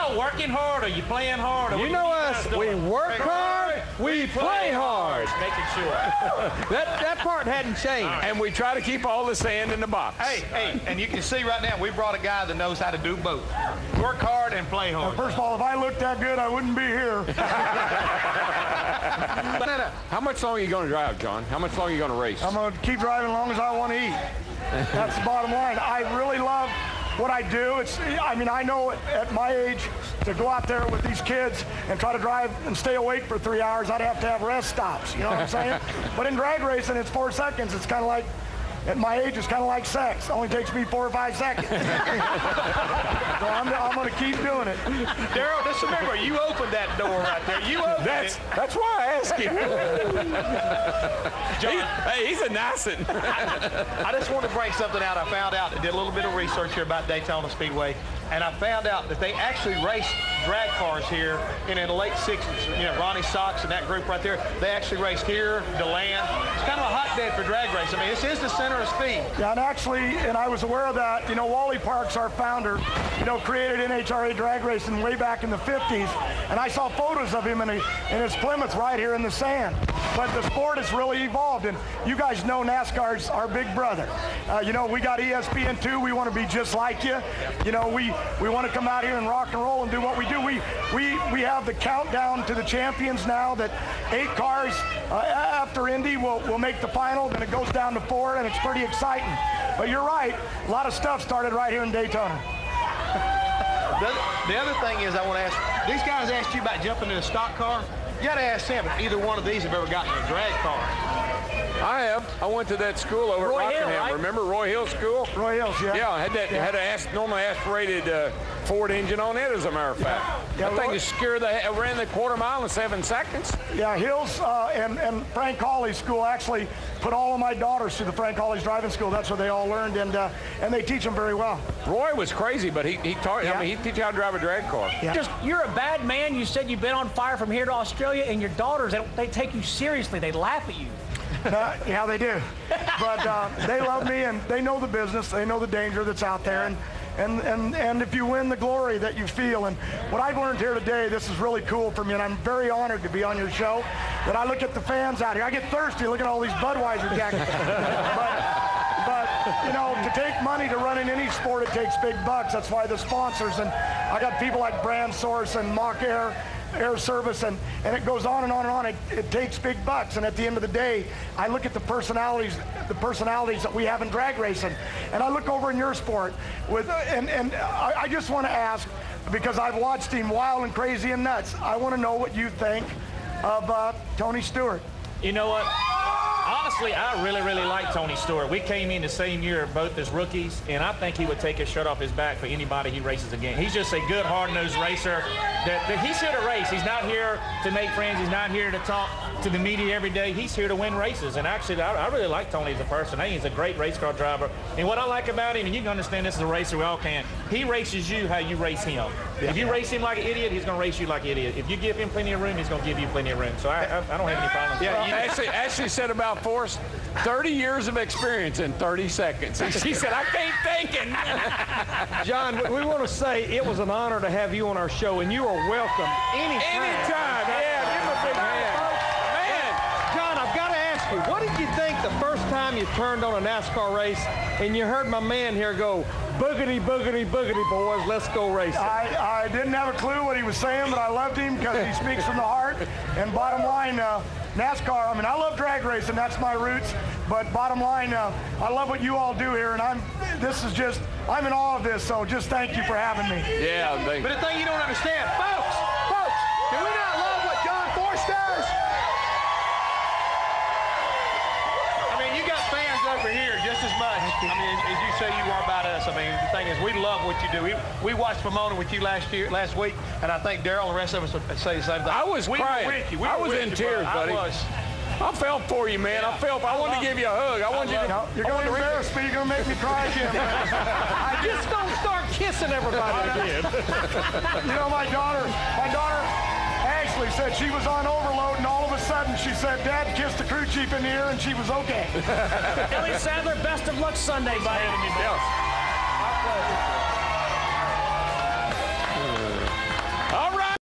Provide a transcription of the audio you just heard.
y'all working hard, or you playing hard? Or You know us, we work hard, we play hard. Making sure. That part hadn't changed. Right. And we try to keep all the sand in the box. Hey, and you can see right now, we brought a guy that knows how to do both. Work hard and play hard. First of all, if I looked that good, I wouldn't be here. How much longer are you going to drive, John? How much longer are you going to race? I'm going to keep driving as long as I want to eat. That's the bottom line. I really love what I do. I know at my age, to go out there with these kids and try to drive and stay awake for 3 hours, I'd have to have rest stops. You know what I'm saying? But in drag racing, it's 4 seconds. It's kind of like, at my age, it's kind of like sex. It only takes me 4 or 5 seconds. So I'm going to keep doing it. Daryl, just remember, you opened that door right there. You opened it. That's why I asked him. John, hey, he's a nice one. I just want to bring something out. I found out, I did a little bit of research here about Daytona Speedway, and I found out that they actually raced drag cars here in the late 60s. You know, Ronnie Sox and that group right there, they actually raced here, DeLand. It's kind of a hotbed for drag racing. I mean, this is the center of speed. Yeah, and I was aware of that. You know, Wally Parks, our founder, created NHRA drag racing way back in the 50s, and I saw photos of him in his Plymouth right here in the sand. But the sport has really evolved, and you guys know NASCAR's our big brother. We got ESPN2. We want to be just like you. We want to come out here and rock and roll and do what we do. We have the countdown to the champions now, that 8 cars after Indy will make the final, then it goes down to 4, and it's pretty exciting. But you're right, a lot of stuff started right here in Daytona. The other thing is, I want to ask, these guys asked you about jumping in a stock car. You got to ask them if either one of these have ever gotten in a drag car. I have. I went to that school over at Rockingham. Hill, right? Remember Roy Hill School? Roy Hills, yeah. Yeah, had an normally aspirated Ford engine on it, as a matter of fact. Yeah, that thing just ran the quarter mile in 7 seconds. Yeah, Hills and Frank Hawley's school actually put all of my daughters through the Frank Hawley's driving school. That's where they all learned, and they teach them very well. Roy was crazy, but he taught. Yeah. I mean, he teach you how to drive a drag car. Yeah. You're a bad man. You said you've been on fire from here to Australia, and your daughters, they take you seriously. They laugh at you. Yeah, they do. But they love me, and they know the business. They know the danger that's out there, and if you win, the glory that you feel. And what I've learned here today, this is really cool for me, and I'm very honored to be on your show. That I look at the fans out here. I get thirsty looking at all these Budweiser jackets. but to take money to run in any sport, it takes big bucks. That's why the sponsors, and I got people like Brand Source and Mach Air Service, and it goes on and on and on. It takes big bucks, and at the end of the day, I look at the personalities that we have in drag racing, and I look over in your sport and I just want to ask, because I've watched him wild and crazy and nuts. I want to know what you think of Tony Stewart. You know what? Honestly, I really, really like Tony Stewart. We came in the same year, both as rookies, and I think he would take his shirt off his back for anybody he races against. He's just a good, hard-nosed racer. That he's here to race. He's not here to make friends. He's not here to talk to the media every day. He's here to win races. And actually, I really like Tony as a person. I think he's a great race car driver. And what I like about him, and you can understand this as a racer, we all can, he races you how you race him. Yeah. If you race him like an idiot, he's going to race you like an idiot. If you give him plenty of room, he's going to give you plenty of room. So I don't have any problems. Yeah, Ashley said about Forrest, 30 years of experience in 30 seconds. She said, I can't think it. John, we want to say it was an honor to have you on our show, and you are welcome anytime. Anytime, yeah. Give him a big hand. Man. John, I've got to ask you, what did you think the first time you turned on a NASCAR race and you heard my man here go, boogity, boogity, boogity, boys, let's go racing? I didn't have a clue what he was saying, but I loved him because he speaks from the heart. And bottom line, NASCAR, I love drag racing, that's my roots, but bottom line, I love what you all do here, and I'm in awe of this, so just thank you for having me. Yeah, but the thing you don't understand, folks, do we not love what John Force does? I mean, you got fans over here just as much, as you say you are about us. I mean, the thing is, we love what you do. We watched Pomona with you last week, and I think Daryl and the rest of us would say the same thing. I was crying. I was in tears, buddy. I felt for you, man. Yeah, I wanted to give you a hug. I wanted you to. You're going to embarrass me. You're going to make me cry again. I just don't start kissing everybody again. My daughter Ashley said she was on overload, and all of a sudden she said, Dad kissed the crew chief in the ear, and she was okay. Ellie Sadler, best of luck Sunday, buddy. Yeah. My pleasure.